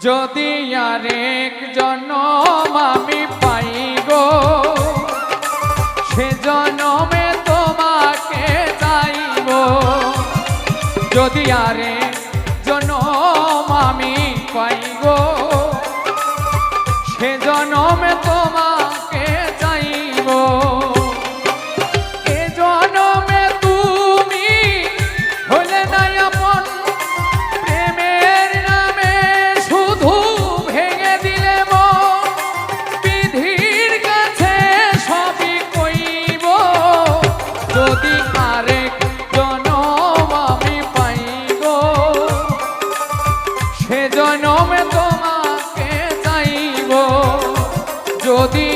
যদি আরেক জনম আমি পাই গো, সে জনমে তোমাকে চাইব। যদি আরেক জনম আমি পাই গো, সে জনমে তোমাকে চাইব। এ জনমে তুমি হলে না আপন, প্রেমের নামে শুধু ভেঙে দিলে মন। বিধির কাছে সবই কইব, যদি আরেক জনম আমি পাই গো, সে জনমে তোমাকে চাইব। যদি